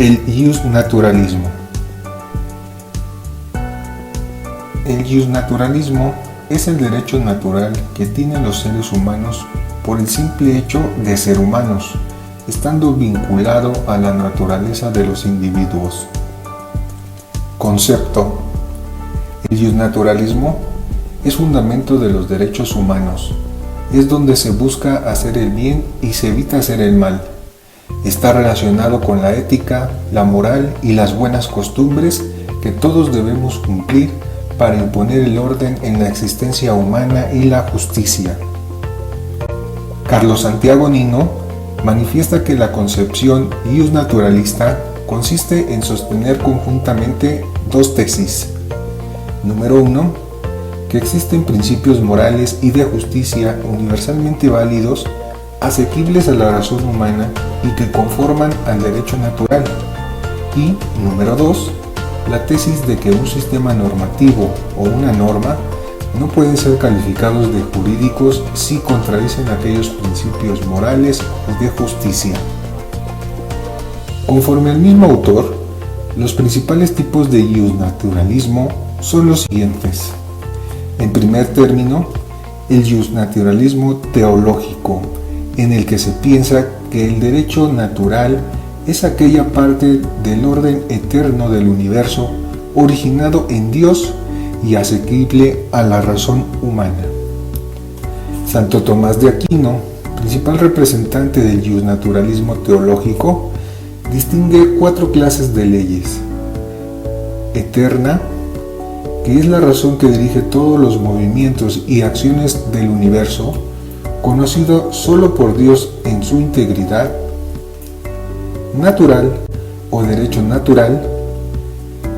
El justnaturalismo. El justnaturalismo es el derecho natural que tienen los seres humanos por el simple hecho de ser humanos, estando vinculado a la naturaleza de los individuos. Concepto. El justnaturalismo es fundamento de los derechos humanos. Es donde se busca hacer el bien y se evita hacer el mal. Está relacionado con la ética, la moral y las buenas costumbres que todos debemos cumplir para imponer el orden en la existencia humana y la justicia. Carlos Santiago Nino manifiesta que la concepción justnaturalista consiste en sostener conjuntamente dos tesis. Número 1. Que existen principios morales y de justicia universalmente válidos, asequibles a la razón humana y que conforman al derecho natural. Y, número 2, la tesis de que un sistema normativo o una norma no pueden ser calificados de jurídicos si contradicen aquellos principios morales o de justicia. Conforme al mismo autor, los principales tipos de justnaturalismo son los siguientes. En primer término, el justnaturalismo teológico, en el que se piensa que el derecho natural es aquella parte del orden eterno del universo originado en Dios y asequible a la razón humana. Santo Tomás de Aquino, principal representante del justnaturalismo teológico, distingue 4 clases de leyes. Eterna, que es la razón que dirige todos los movimientos y acciones del universo, conocido solo por Dios en su integridad. Natural o derecho natural,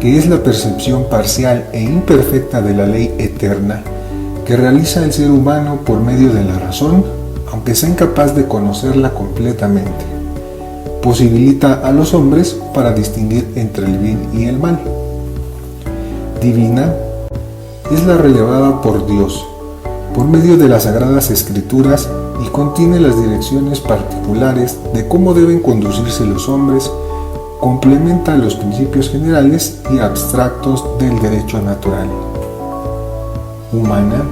que es la percepción parcial e imperfecta de la ley eterna que realiza el ser humano por medio de la razón, aunque sea incapaz de conocerla completamente. Posibilita a los hombres para distinguir entre el bien y el mal. Divina, es la relevada por Dios, por medio de las Sagradas Escrituras, y contiene las direcciones particulares de cómo deben conducirse los hombres, complementa los principios generales y abstractos del derecho natural. Humana,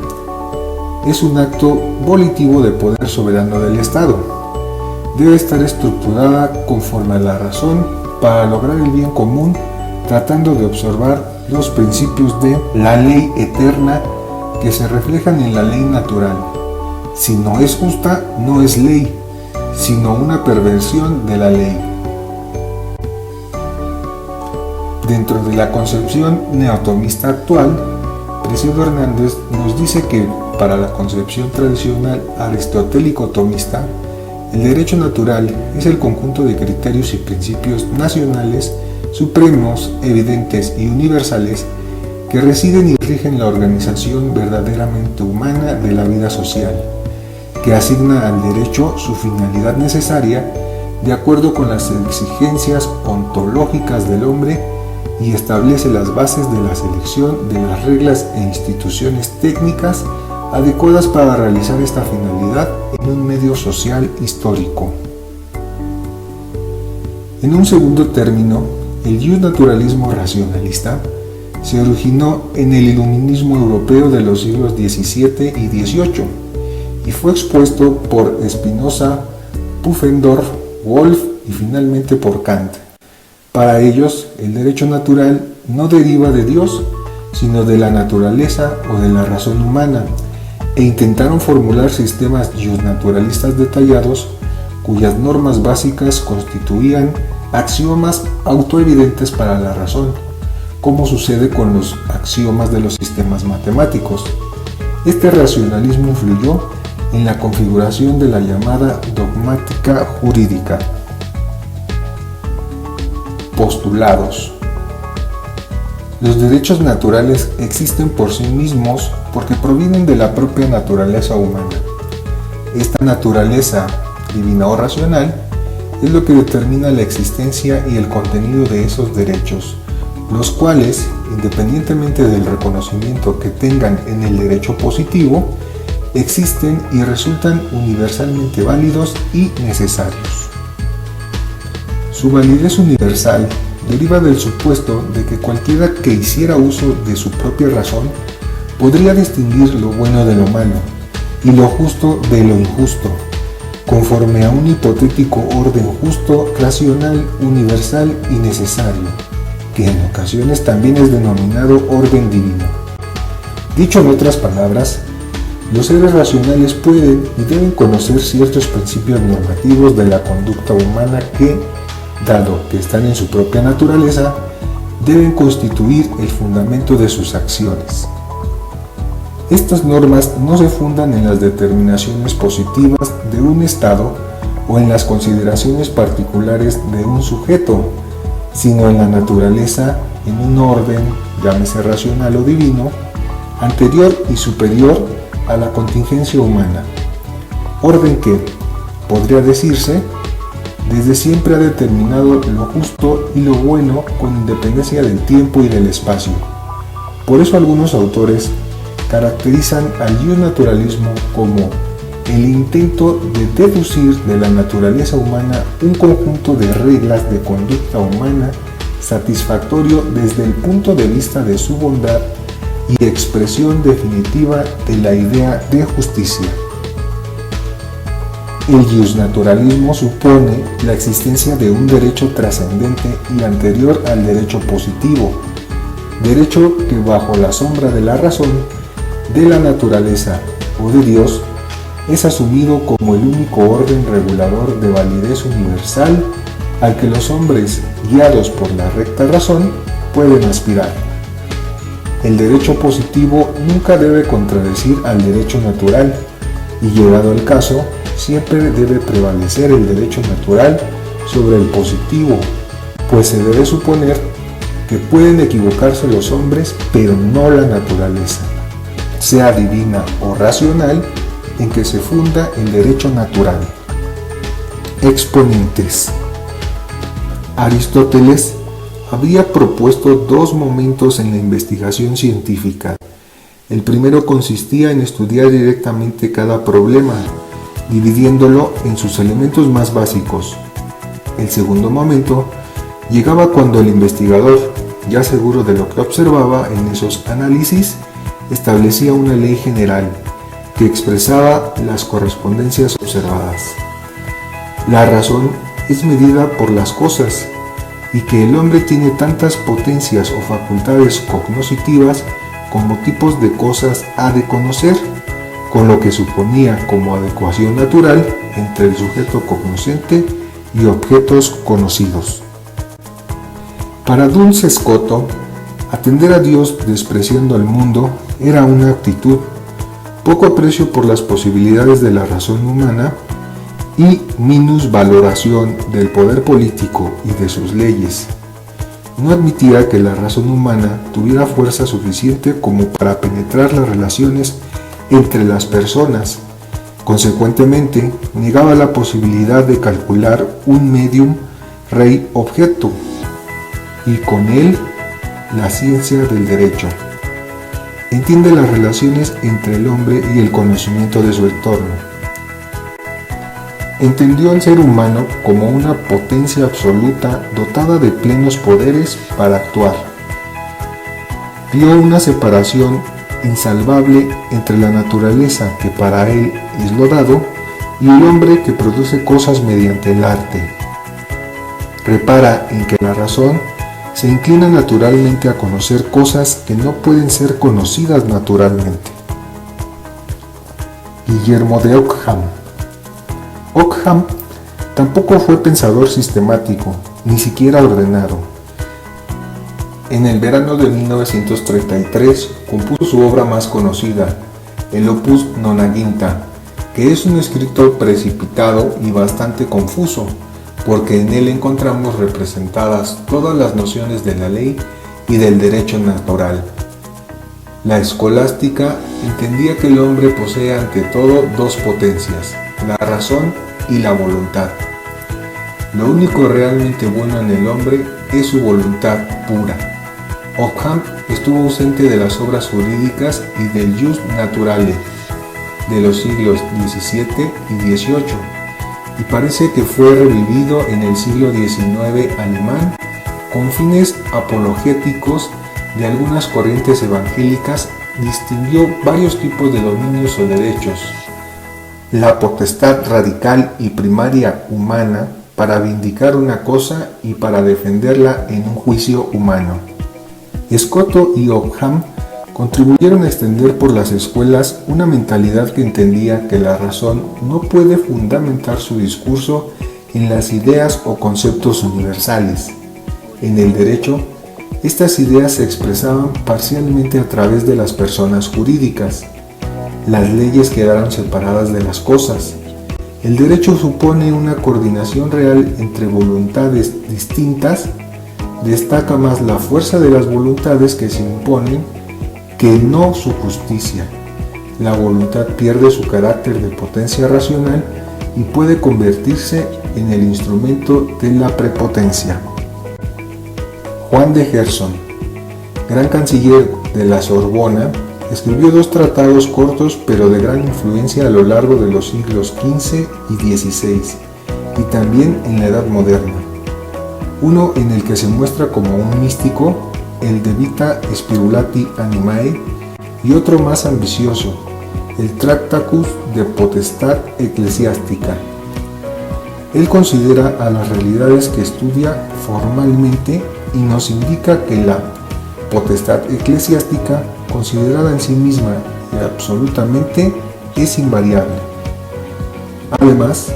es un acto volitivo de poder soberano del Estado. Debe estar estructurada conforme a la razón para lograr el bien común, tratando de observar los principios de la ley eterna que se reflejan en la ley natural. Si no es justa, no es ley, sino una perversión de la ley. Dentro de la concepción neotomista actual, Preciado Hernández nos dice que para la concepción tradicional aristotélico-tomista, el derecho natural es el conjunto de criterios y principios nacionales, supremos, evidentes y universales que residen y rigen la organización verdaderamente humana de la vida social, que asigna al derecho su finalidad necesaria de acuerdo con las exigencias ontológicas del hombre y establece las bases de la selección de las reglas e instituciones técnicas adecuadas para realizar esta finalidad en un medio social histórico. En un segundo término, el justnaturalismo racionalista se originó en el iluminismo europeo de los siglos XVII y XVIII y fue expuesto por Spinoza, Pufendorf, Wolff y finalmente por Kant. Para ellos, el derecho natural no deriva de Dios, sino de la naturaleza o de la razón humana, e intentaron formular sistemas justnaturalistas detallados cuyas normas básicas constituían axiomas autoevidentes para la razón, como sucede con los axiomas de los sistemas matemáticos. Este racionalismo influyó en la configuración de la llamada dogmática jurídica. Postulados. Los derechos naturales existen por sí mismos porque provienen de la propia naturaleza humana. Esta naturaleza, divina o racional, es lo que determina la existencia y el contenido de esos derechos, los cuales, independientemente del reconocimiento que tengan en el derecho positivo, existen y resultan universalmente válidos y necesarios. Su validez universal deriva del supuesto de que cualquiera que hiciera uso de su propia razón podría distinguir lo bueno de lo malo y lo justo de lo injusto, conforme a un hipotético orden justo, racional, universal y necesario, que en ocasiones también es denominado orden divino. Dicho en otras palabras, los seres racionales pueden y deben conocer ciertos principios normativos de la conducta humana que, dado que están en su propia naturaleza, deben constituir el fundamento de sus acciones. Estas normas no se fundan en las determinaciones positivas de un estado o en las consideraciones particulares de un sujeto, sino en la naturaleza, en un orden, llámese racional o divino, anterior y superior a la contingencia humana. Orden que, podría decirse, desde siempre ha determinado lo justo y lo bueno con independencia del tiempo y del espacio. Por eso algunos autores caracterizan al naturalismo como el intento de deducir de la naturaleza humana un conjunto de reglas de conducta humana satisfactorio desde el punto de vista de su bondad y expresión definitiva de la idea de justicia. El justnaturalismo supone la existencia de un derecho trascendente y anterior al derecho positivo, derecho que bajo la sombra de la razón, de la naturaleza o de Dios, es asumido como el único orden regulador de validez universal al que los hombres, guiados por la recta razón, pueden aspirar. El derecho positivo nunca debe contradecir al derecho natural y, llegado el caso, siempre debe prevalecer el derecho natural sobre el positivo, pues se debe suponer que pueden equivocarse los hombres, pero no la naturaleza, sea divina o racional, en que se funda el derecho natural. Exponentes. Aristóteles había propuesto dos momentos en la investigación científica. El primero consistía en estudiar directamente cada problema, dividiéndolo en sus elementos más básicos. El segundo momento llegaba cuando el investigador, ya seguro de lo que observaba en esos análisis, establecía una ley general que expresaba las correspondencias observadas. La razón es medida por las cosas, y que el hombre tiene tantas potencias o facultades cognoscitivas como tipos de cosas ha de conocer, con lo que suponía como adecuación natural entre el sujeto cognoscente y objetos conocidos. Para Duns Scoto, atender a Dios despreciando al mundo era una actitud, poco aprecio por las posibilidades de la razón humana y minusvaloración del poder político y de sus leyes. No admitía que la razón humana tuviera fuerza suficiente como para penetrar las relaciones entre las personas. Consecuentemente, negaba la posibilidad de calcular un medium rey-objeto y con él la ciencia del derecho. Entiende las relaciones entre el hombre y el conocimiento de su entorno. Entendió al ser humano como una potencia absoluta dotada de plenos poderes para actuar. Vio una separación insalvable entre la naturaleza, que para él es lo dado, y el hombre que produce cosas mediante el arte. Repara en que la razón se inclina naturalmente a conocer cosas que no pueden ser conocidas naturalmente. Guillermo de Ockham. Ockham tampoco fue pensador sistemático, ni siquiera ordenado. En el verano de 1933 compuso su obra más conocida, el Opus Nonagintá, que es un escrito precipitado y bastante confuso, porque en él encontramos representadas todas las nociones de la ley y del derecho natural. La escolástica entendía que el hombre posee ante todo dos potencias, la razón y la voluntad. Lo único realmente bueno en el hombre es su voluntad pura. Ockham estuvo ausente de las obras jurídicas y del jus naturale de los siglos XVII y XVIII, y parece que fue revivido en el siglo XIX alemán con fines apologéticos de algunas corrientes evangélicas. Distinguió varios tipos de dominios o derechos: la potestad radical y primaria humana para vindicar una cosa y para defenderla en un juicio humano. Scotto y Occam contribuyeron a extender por las escuelas una mentalidad que entendía que la razón no puede fundamentar su discurso en las ideas o conceptos universales. En el derecho, estas ideas se expresaban parcialmente a través de las personas jurídicas. Las leyes quedaron separadas de las cosas. El derecho supone una coordinación real entre voluntades distintas. Destaca más la fuerza de las voluntades que se imponen que no su justicia. La voluntad pierde su carácter de potencia racional y puede convertirse en el instrumento de la prepotencia. Juan de Gerson, gran canciller de la Sorbona, escribió 2 tratados cortos pero de gran influencia a lo largo de los siglos XV y XVI y también en la Edad Moderna. Uno en el que se muestra como un místico, el De Vita Spirulati Animae, y otro más ambicioso, el Tractatus de Potestat Ecclesiastica. Él considera a las realidades que estudia formalmente y nos indica que la potestad eclesiástica, considerada en sí misma y absolutamente, es invariable. Además,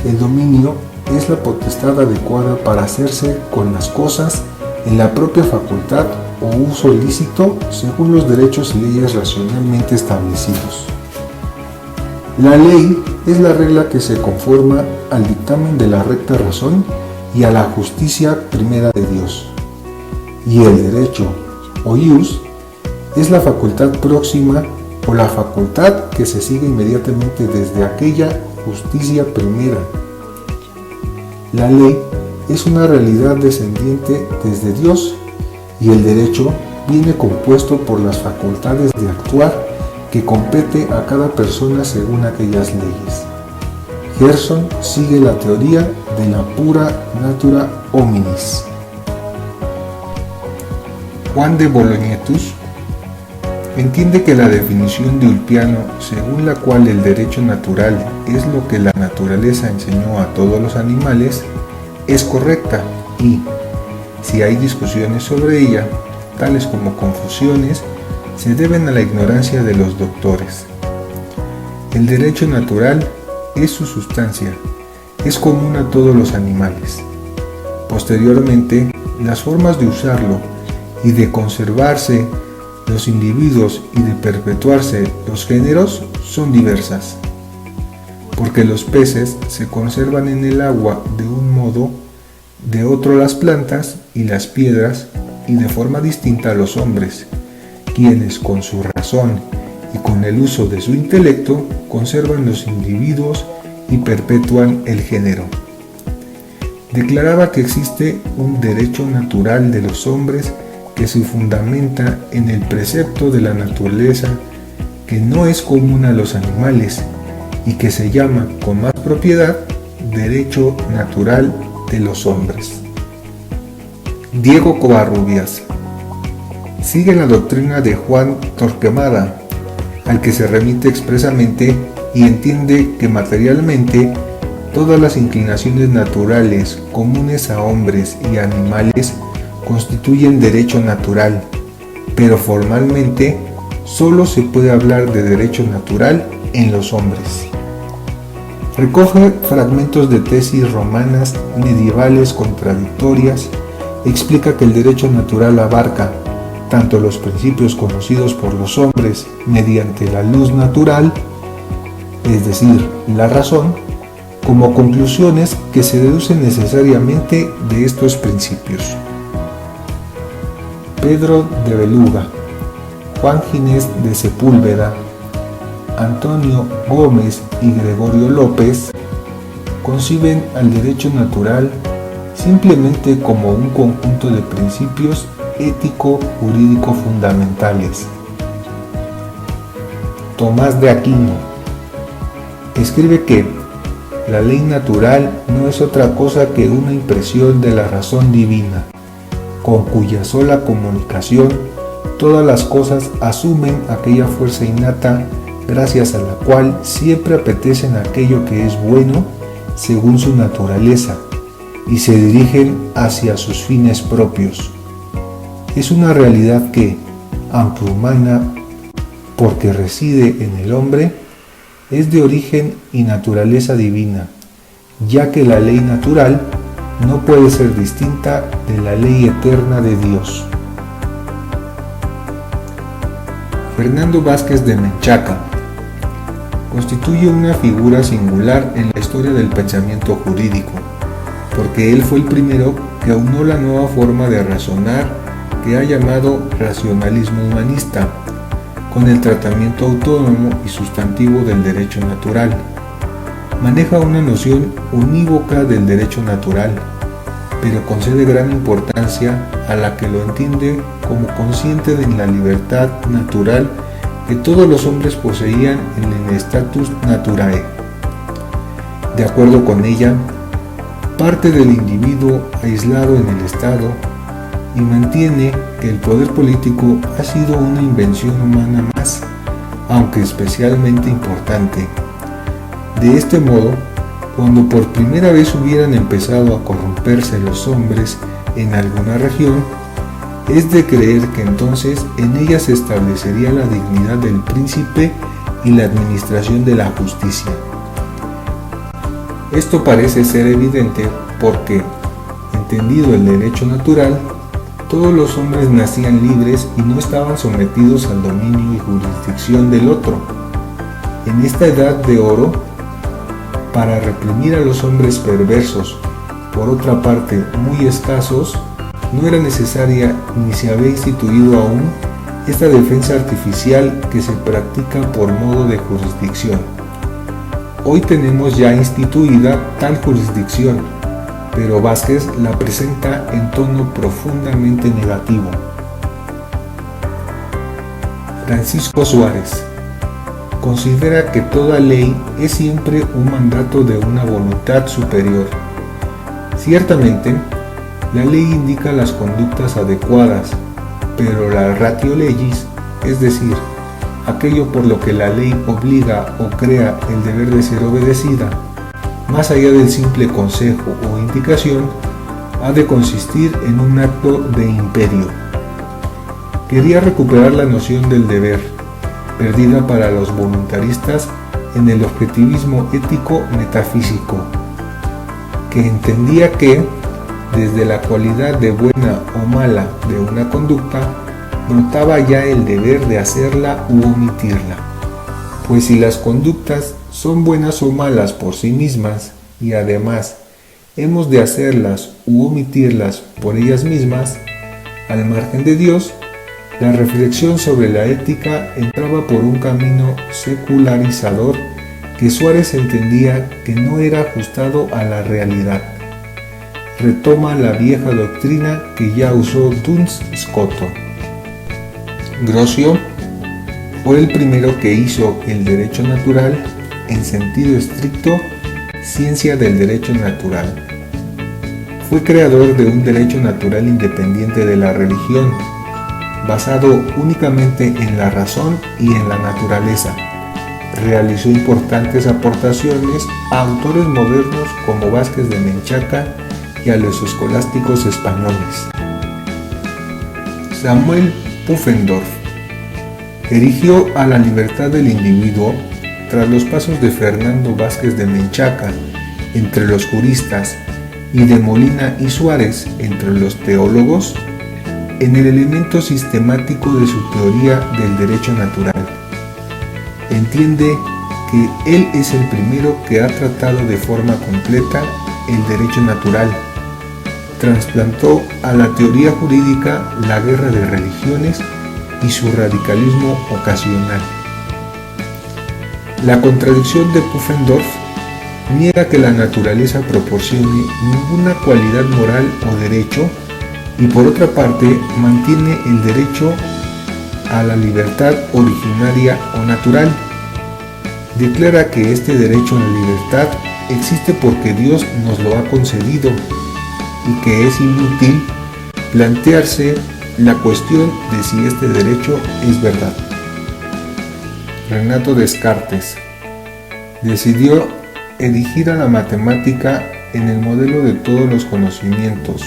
el dominio es la potestad adecuada para hacerse con las cosas en la propia facultad o uso lícito según los derechos y leyes racionalmente establecidos. La ley es la regla que se conforma al dictamen de la recta razón y a la justicia primera de Dios. Y el derecho, o ius, es la facultad próxima o la facultad que se sigue inmediatamente desde aquella justicia primera. La ley es una realidad descendiente desde Dios y el derecho viene compuesto por las facultades de actuar que compete a cada persona según aquellas leyes. Gerson sigue la teoría de la pura natura hominis. Juan de Bolognetus entiende que la definición de Ulpiano, según la cual el derecho natural es lo que la naturaleza enseñó a todos los animales, es correcta y, si hay discusiones sobre ella, tales como confusiones, se deben a la ignorancia de los doctores. El derecho natural es su sustancia, es común a todos los animales. Posteriormente, las formas de usarlo y de conservarse los individuos y de perpetuarse los géneros son diversas, porque los peces se conservan en el agua de un modo, de otro las plantas y las piedras, y de forma distinta a los hombres, quienes con su razón y con el uso de su intelecto conservan los individuos y perpetúan el género. Declaraba que existe un derecho natural de los hombres que se fundamenta en el precepto de la naturaleza que no es común a los animales y que se llama con más propiedad derecho natural de los hombres. Diego Covarrubias sigue la doctrina de Juan Torquemada, al que se remite expresamente, y entiende que materialmente todas las inclinaciones naturales comunes a hombres y animales constituyen derecho natural, pero formalmente solo se puede hablar de derecho natural en los hombres. Recoge fragmentos de tesis romanas medievales contradictorias, explica que el derecho natural abarca tanto los principios conocidos por los hombres mediante la luz natural, es decir, la razón, como conclusiones que se deducen necesariamente de estos principios. Pedro de Beluga, Juan Ginés de Sepúlveda, Antonio Gómez y Gregorio López conciben al derecho natural simplemente como un conjunto de principios ético-jurídico fundamentales. Tomás de Aquino escribe que La ley natural no es otra cosa que una impresión de la razón divina, con cuya sola comunicación todas las cosas asumen aquella fuerza innata gracias a la cual siempre apetecen aquello que es bueno según su naturaleza y se dirigen hacia sus fines propios. Es una realidad que, aunque humana, porque reside en el hombre, es de origen y naturaleza divina, ya que la ley natural no puede ser distinta de la ley eterna de Dios. Fernando Vázquez de Menchaca constituye una figura singular en la historia del pensamiento jurídico, porque él fue el primero que aunó la nueva forma de razonar que ha llamado racionalismo humanista, con el tratamiento autónomo y sustantivo del derecho natural. Maneja una noción unívoca del derecho natural, pero concede gran importancia a la que lo entiende como consciente de la libertad natural que todos los hombres poseían en el status naturae. De acuerdo con ella, parte del individuo aislado en el Estado y mantiene que el poder político ha sido una invención humana más, aunque especialmente importante. De este modo, cuando por primera vez hubieran empezado a corromperse los hombres en alguna región, es de creer que entonces en ella se establecería la dignidad del príncipe y la administración de la justicia. Esto parece ser evidente porque, entendido el derecho natural, todos los hombres nacían libres y no estaban sometidos al dominio y jurisdicción del otro. En esta edad de oro, para reprimir a los hombres perversos, por otra parte muy escasos, no era necesaria ni se había instituido aún esta defensa artificial que se practica por modo de jurisdicción. Hoy tenemos ya instituida tal jurisdicción, pero Vázquez la presenta en tono profundamente negativo. Francisco Suárez considera que toda ley es siempre un mandato de una voluntad superior. Ciertamente, la ley indica las conductas adecuadas, pero la ratio legis, es decir, aquello por lo que la ley obliga o crea el deber de ser obedecida, más allá del simple consejo o indicación, ha de consistir en un acto de imperio. Quería recuperar la noción del deber, perdida para los voluntaristas en el objetivismo ético metafísico, que entendía que, desde la cualidad de buena o mala de una conducta, brotaba ya el deber de hacerla u omitirla. Pues si las conductas son buenas o malas por sí mismas y además hemos de hacerlas u omitirlas por ellas mismas, al margen de Dios, la reflexión sobre la ética entraba por un camino secularizador que Suárez entendía que no era ajustado a la realidad. Retoma la vieja doctrina que ya usó Duns Scoto. Grocio fue el primero que hizo el derecho natural, en sentido estricto, ciencia del derecho natural. Fue creador de un derecho natural independiente de la religión, basado únicamente en la razón y en la naturaleza. Realizó importantes aportaciones a autores modernos como Vázquez de Menchaca y a los escolásticos españoles. Samuel Pufendorf erigió a la libertad del individuo, tras los pasos de Fernando Vázquez de Menchaca entre los juristas y de Molina y Suárez entre los teólogos, en el elemento sistemático de su teoría del derecho natural. Entiende que él es el primero que ha tratado de forma completa el derecho natural. Trasplantó a la teoría jurídica la guerra de religiones y su radicalismo ocasional. La contradicción de Pufendorf niega que la naturaleza proporcione ninguna cualidad moral o derecho y por otra parte mantiene el derecho a la libertad originaria o natural. Declara que este derecho a la libertad existe porque Dios nos lo ha concedido y que es inútil plantearse la cuestión de si este derecho es verdad. Renato Descartes decidió erigir a la matemática en el modelo de todos los conocimientos.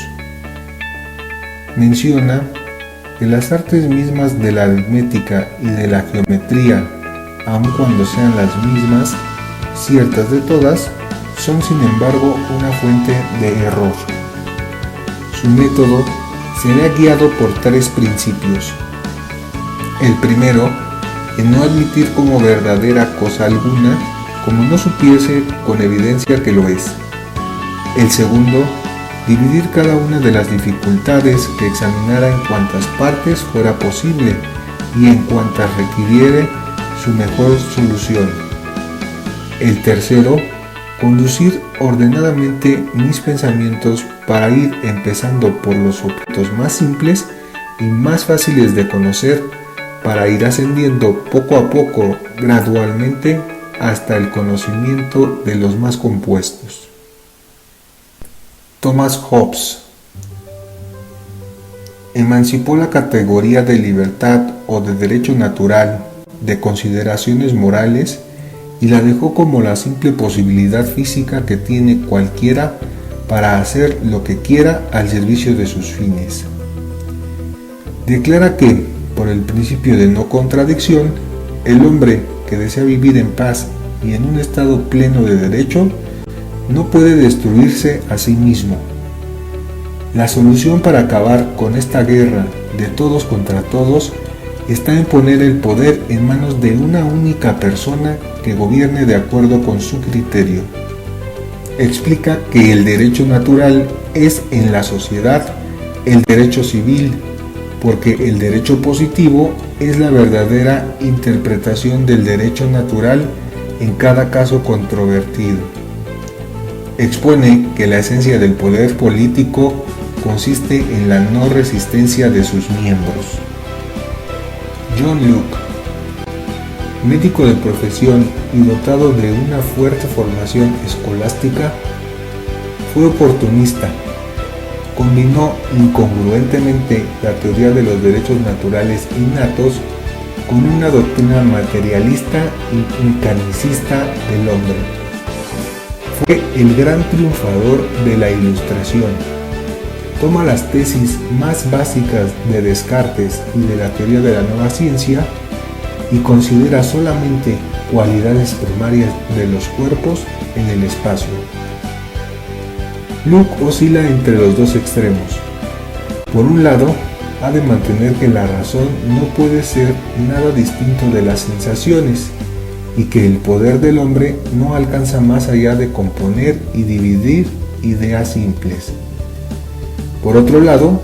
Menciona que las artes mismas de la aritmética y de la geometría, aun cuando sean las mismas, ciertas de todas, son sin embargo una fuente de error. Su método será guiado por 3 principios. El primero, en no admitir como verdadera cosa alguna, como no supiese con evidencia que lo es. El segundo, dividir cada una de las dificultades que examinara en cuantas partes fuera posible y en cuantas requiriere su mejor solución. El tercero, conducir ordenadamente mis pensamientos para ir empezando por los objetos más simples y más fáciles de conocer, para ir ascendiendo poco a poco, gradualmente, hasta el conocimiento de los más compuestos. Thomas Hobbes emancipó la categoría de libertad o de derecho natural de consideraciones morales y la dejó como la simple posibilidad física que tiene cualquiera para hacer lo que quiera al servicio de sus fines. Declara que, por el principio de no contradicción, el hombre que desea vivir en paz y en un estado pleno de derecho no puede destruirse a sí mismo. La solución para acabar con esta guerra de todos contra todos está en poner el poder en manos de una única persona que gobierne de acuerdo con su criterio. Explica que el derecho natural es en la sociedad el derecho civil, porque el derecho positivo es la verdadera interpretación del derecho natural en cada caso controvertido. Expone que la esencia del poder político consiste en la no resistencia de sus miembros. John Locke, médico de profesión y dotado de una fuerte formación escolástica, fue oportunista. Combinó incongruentemente la teoría de los derechos naturales innatos con una doctrina materialista y mecanicista del hombre. Fue el gran triunfador de la Ilustración. Toma las tesis más básicas de Descartes y de la teoría de la nueva ciencia y considera solamente cualidades primarias de los cuerpos en el espacio. Locke oscila entre los dos extremos. Por un lado, ha de mantener que la razón no puede ser nada distinto de las sensaciones y que el poder del hombre no alcanza más allá de componer y dividir ideas simples. Por otro lado,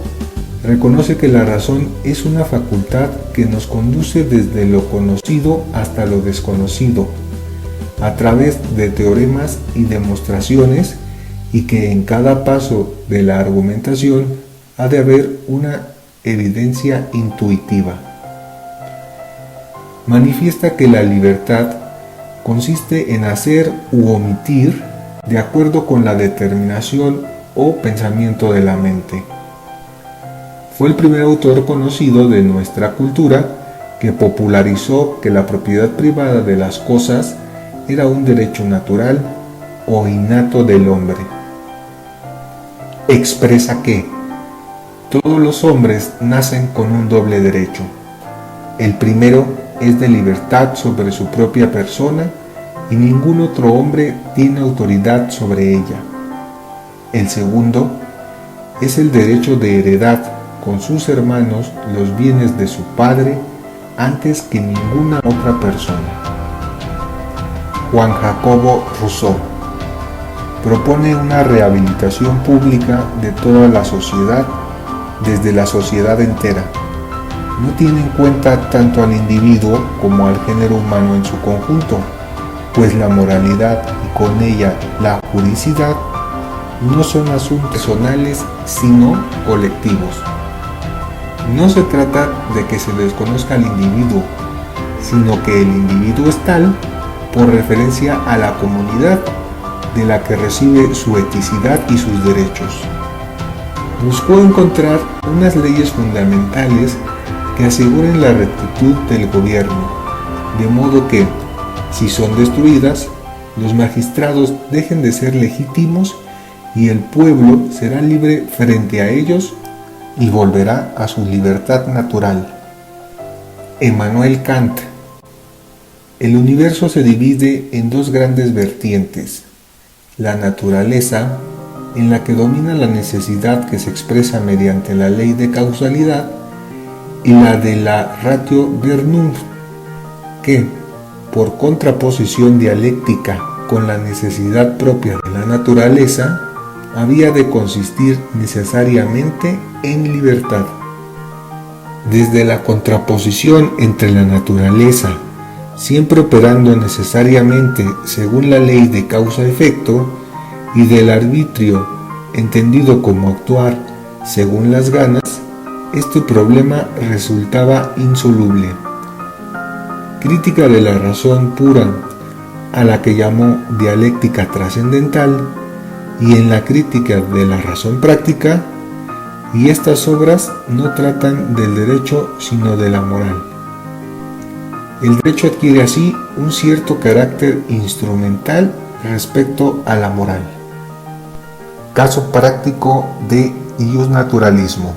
reconoce que la razón es una facultad que nos conduce desde lo conocido hasta lo desconocido, a través de teoremas y demostraciones, y que en cada paso de la argumentación ha de haber una evidencia intuitiva. Manifiesta que la libertad consiste en hacer u omitir de acuerdo con la determinación o pensamiento de la mente. Fue el primer autor conocido de nuestra cultura que popularizó que la propiedad privada de las cosas era un derecho natural o innato del hombre. Expresa que todos los hombres nacen con un doble derecho. El primero es de libertad sobre su propia persona y ningún otro hombre tiene autoridad sobre ella. El segundo es el derecho de heredad con sus hermanos los bienes de su padre antes que ninguna otra persona. Juan Jacobo Rousseau propone una rehabilitación pública de toda la sociedad, desde la sociedad entera. No tiene en cuenta tanto al individuo como al género humano en su conjunto, pues la moralidad y con ella la juridicidad no son asuntos personales sino colectivos. No se trata de que se desconozca al individuo, sino que el individuo es tal por referencia a la comunidad de la que recibe su eticidad y sus derechos. Buscó encontrar unas leyes fundamentales que aseguren la rectitud del gobierno, de modo que, si son destruidas, los magistrados dejen de ser legítimos y el pueblo será libre frente a ellos y volverá a su libertad natural. Immanuel Kant. El universo se divide en dos grandes vertientes: la naturaleza, en la que domina la necesidad que se expresa mediante la ley de causalidad, y la de la ratio Vernunft, que, por contraposición dialéctica con la necesidad propia de la naturaleza, había de consistir necesariamente en libertad. Desde la contraposición entre la naturaleza, siempre operando necesariamente según la ley de causa-efecto, y del arbitrio, entendido como actuar según las ganas, este problema resultaba insoluble. Crítica de la razón pura, a la que llamó dialéctica trascendental, y en la crítica de la razón práctica, y estas obras no tratan del derecho sino de la moral. El derecho adquiere así un cierto carácter instrumental respecto a la moral. Caso práctico de iusnaturalismo.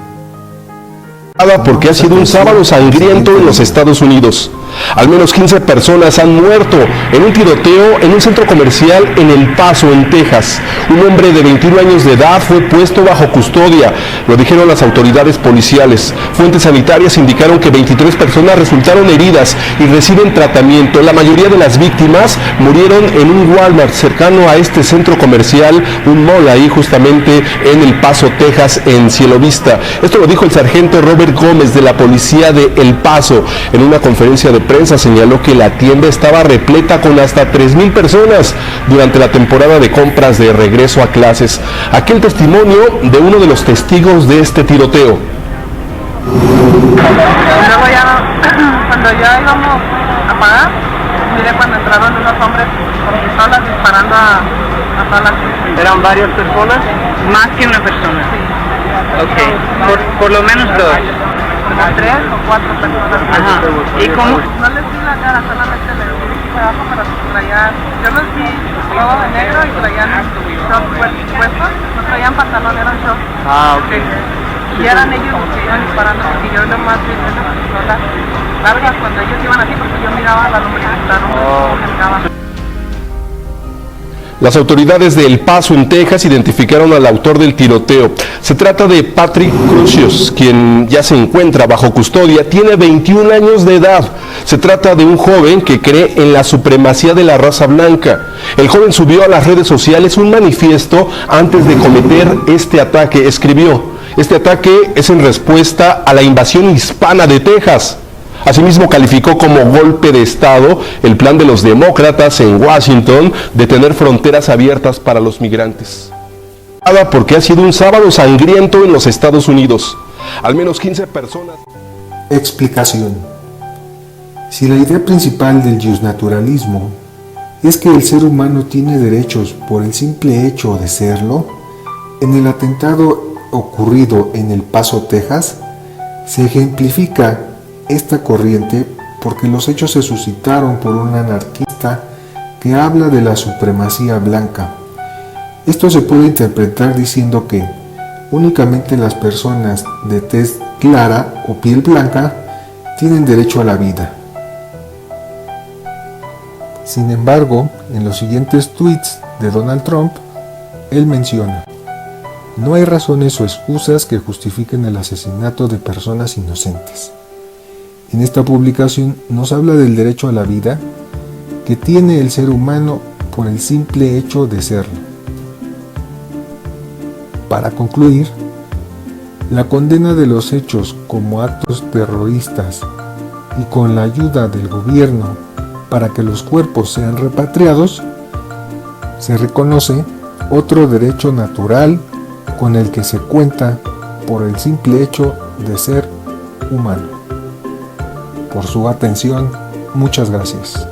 Porque ha sido un sábado sangriento en los Estados Unidos. Al menos 15 personas han muerto en un tiroteo en un centro comercial en El Paso, en Texas. Un hombre de 21 años de edad fue puesto bajo custodia, lo dijeron las autoridades policiales. Fuentes sanitarias indicaron que 23 personas resultaron heridas y reciben tratamiento. La mayoría de las víctimas murieron en un Walmart cercano a este centro comercial, un mall ahí justamente en El Paso, Texas, en Cielo Vista. Esto lo dijo el sargento Robert Gómez de la policía de El Paso. En una conferencia de prensa señaló que la tienda estaba repleta con hasta 3,000 personas durante la temporada de compras de regreso a clases. Aquí el testimonio de uno de los testigos de este tiroteo. Luego ya, cuando ya íbamos a pagar, miré cuando entraron unos hombres con pistolas disparando a toda la gente. ¿Eran varias personas? Más que una persona. Sí. Ok, por lo menos dos. Como 3 o 4 personas. Ajá. ¿Y cómo? No les vi la cara, solamente les vi pedazo, pero traían, yo los vi todo de negro y traían shorts puestos, no traían pantalón, eran shorts. Ah, ok. Y eran ellos los que iban disparando, porque yo nomás vi esas pistolas largas cuando ellos iban así, porque yo miraba la lumbre que miraba. Las autoridades de El Paso, en Texas, identificaron al autor del tiroteo. Se trata de Patrick Crucius, quien ya se encuentra bajo custodia. Tiene 21 años de edad. Se trata de un joven que cree en la supremacía de la raza blanca. El joven subió a las redes sociales un manifiesto antes de cometer este ataque. Escribió: "Este ataque es en respuesta a la invasión hispana de Texas". Asimismo, calificó como golpe de Estado el plan de los demócratas en Washington de tener fronteras abiertas para los migrantes. Porque ha sido un sábado sangriento en los Estados Unidos. Al menos 15 personas. Explicación. Si la idea principal del iusnaturalismo es que el ser humano tiene derechos por el simple hecho de serlo, en el atentado ocurrido en El Paso, Texas, se ejemplifica esta corriente porque los hechos se suscitaron por un anarquista que habla de la supremacía blanca. Esto se puede interpretar diciendo que únicamente las personas de tez clara o piel blanca tienen derecho a la vida. Sin embargo, en los siguientes tweets de Donald Trump, él menciona: "No hay razones o excusas que justifiquen el asesinato de personas inocentes". En esta publicación nos habla del derecho a la vida que tiene el ser humano por el simple hecho de serlo. Para concluir, la condena de los hechos como actos terroristas y con la ayuda del gobierno para que los cuerpos sean repatriados, se reconoce otro derecho natural con el que se cuenta por el simple hecho de ser humano. Por su atención, muchas gracias.